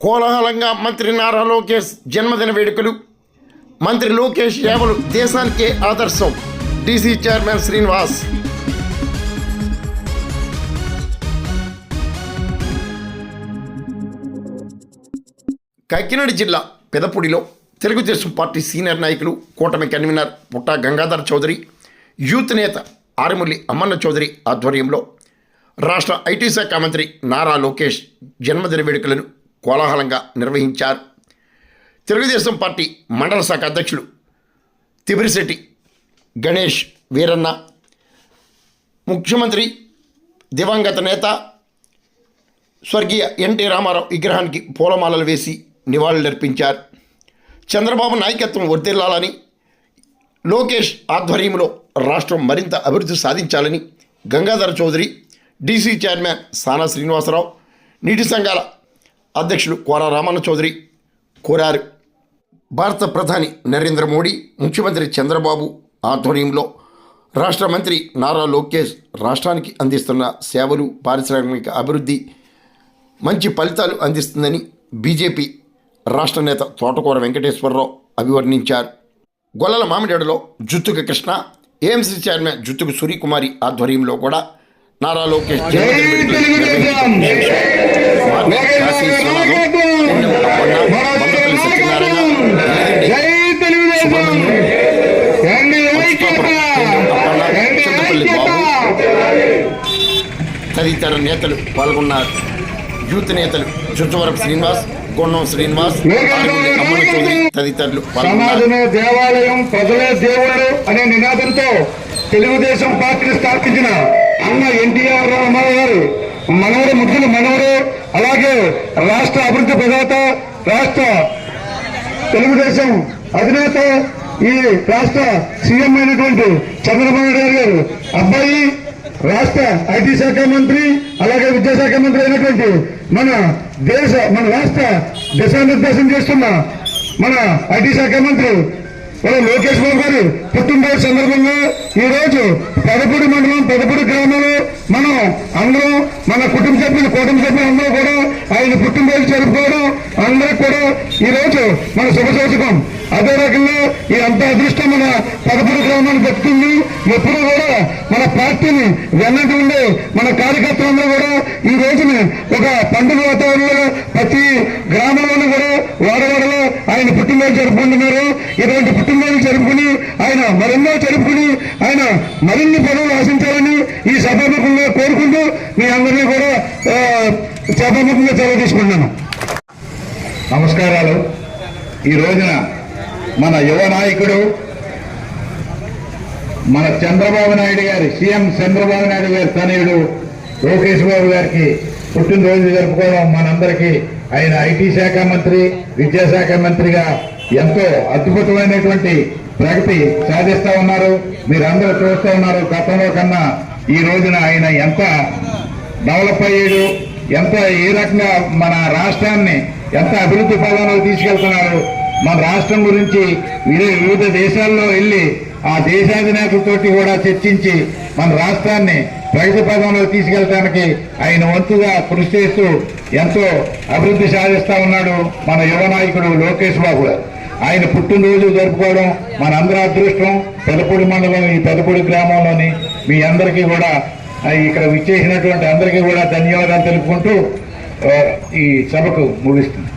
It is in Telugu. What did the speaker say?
కోలాహలంగా మంత్రి నారా లోకేష్ జన్మదిన వేడుకలు. మంత్రి లోకేష్ సేవలు దేశానికే ఆదర్శం. DC chairman Srinivas. కాకినాడ జిల్లా పెదపూడిలో తెలుగుదేశం పార్టీ సీనియర్ నాయకులు, కూటమి కన్వీనర్ పుట్టా గంగాధర్ చౌదరి, యూత్ నేత ఆరిముల్లి అమ్మన్న చౌదరి ఆధ్వర్యంలో రాష్ట్ర ఐటీ శాఖ మంత్రి నారా లోకేష్ జన్మదిన వేడుకలను కోలాహలంగా నిర్వహించారు. తెలుగుదేశం పార్టీ మండల శాఖ అధ్యక్షులు తిబిరిశెట్టి గణేష్ వీరన్న, ముఖ్యమంత్రి దివంగత నేత స్వర్గీయ ఎన్టీ రామారావు విగ్రహానికి పూలమాలలు వేసి నివాళులర్పించారు. చంద్రబాబు నాయకత్వం వర్ధిల్లాలని, లోకేష్ ఆధ్వర్యంలో రాష్ట్రం మరింత అభివృద్ధి సాధించాలని గంగాధర చౌదరి, డీసీ చైర్మన్ సానా శ్రీనివాసరావు, నీటి సంఘాల అధ్యక్షులు కోరా రామన్న చౌదరి కోరారు. భారత ప్రధాని నరేంద్ర మోడీ, ముఖ్యమంత్రి చంద్రబాబు ఆధ్వర్యంలో రాష్ట్ర మంత్రి నారా లోకేష్ రాష్ట్రానికి అందిస్తున్న సేవలు, పారిశ్రామిక అభివృద్ధి మంచి ఫలితాలు అందిస్తుందని బీజేపీ రాష్ట్ర నేత తోటకూర వెంకటేశ్వరరావు అభివర్ణించారు. గొల్లల మామిడాడులో జుత్తుక కృష్ణ, ఏఎంసీ చైర్మన్ జుత్తుక సూర్యకుమారి ఆధ్వర్యంలో కూడా నారా లోకేష్ తదితర నేతలు పాల్గొన్నారు. యూత్ నేతలు చుచ్చవరపు శ్రీనివాస్, కొండం శ్రీనివాస్, అమ్మన్న చౌదరి తదితరులు సమాజమే దేవాలయం, ప్రజలే దేవుడు అనే నినాదంతో తెలుగుదేశం పార్టీని స్థాపించిన అన్న ఎన్టీఆర్ రామారావు గారు మనవరు, ముఖ్యులు మనవరు, అలాగే రాష్ట్ర అభివృద్ధి ప్రదాత, రాష్ట్ర తెలుగుదేశం అధినేత, ఈ రాష్ట్ర సీఎం అయినటువంటి చంద్రబాబు నాయుడు గారు అబ్బాయి, రాష్ట్ర ఐటీ శాఖ మంత్రి, అలాగే విద్యాశాఖ మంత్రి అయినటువంటి మన రాష్ట్ర దిశానిర్దేశం చేస్తున్న మన ఐటీ శాఖ మంత్రి లోకేష్ బాబు గారు పుట్టినరోజు సందర్భంగా ఈ రోజు పెదపూడి మండలం, పెదపూడి గ్రామంలో మనం అందరం, మన కుటుంబ సభ్యులు అందరూ కూడా ఆయన పుట్టినరోజు జరుపుకోవడం అందరికి కూడా ఈ రోజు మన శుభసూచకం. అదే రకంగా ఈ అంత అదృష్టం మన పెదపూడి గ్రామాన్ని దక్కుతుంది. ఎప్పుడూ కూడా మన పార్టీని వెన్నటి ఉండే మన కార్యకర్తలందరూ కూడా ఈ రోజుని ఒక పండుగ వాతావరణంలో ప్రతి గ్రామంలోనూ కూడా వాడవాడలో ఆయన పుట్టినరోజు జరుపుకుంటున్నారు. ఇటువంటి పుట్టినరోజు జరుపుకుని ఆయన మరెన్నో జరుపుకుని ఆయన మరిన్ని పనులు ఆశించాలని ఈ సభాముఖంగా కోరుకుంటూ మీ అందరినీ కూడా సభాముఖంగా సెలవు తీసుకుంటున్నాను. నమస్కారాలు. ఈ రోజున మన యువ నాయకుడు, మన చంద్రబాబు నాయుడు గారి, సీఎం చంద్రబాబు నాయుడు గారి తనయుడు లోకేష్ బాబు గారికి పుట్టినరోజు జరుపుకోవడం మనందరికీ, ఆయన ఐటీ శాఖ మంత్రి, విద్యాశాఖ మంత్రిగా ఎంతో అద్భుతమైనటువంటి ప్రగతి సాధిస్తూ ఉన్నారు. మీరందరూ చూస్తూ ఉన్నారు. గతంలో కన్నా ఈ రోజున ఆయన ఎంత డెవలప్ అయ్యాడు, ఎంత ఏ రకంగా మన రాష్ట్రాన్ని ఎంత అభివృద్ధి పదంలో తీసుకెళ్తున్నారు. మన రాష్ట్రం గురించి వివిధ దేశాల్లో వెళ్ళి ఆ దేశాధినేతలతోటి కూడా చర్చించి మన రాష్ట్రాన్ని ప్రగతి పదంలో తీసుకెళ్ళడానికి ఆయన వంతుగా కృషి చేస్తూ ఎంతో అభివృద్ధి సాధిస్తా ఉన్నాడు మన యువ నాయకుడు లోకేష్ బాబు గారు. ఆయన పుట్టినరోజు జరుపుకోవడం మన అందరి అదృష్టం. పెదపూడి మండలం, ఈ పెదపూడి గ్రామంలోని మీ అందరికీ కూడా, ఇక్కడ విచ్చేసినటువంటి అందరికీ కూడా ధన్యవాదాలు తెలుపుకుంటూ ఈ సభకు ముగిస్తుంది.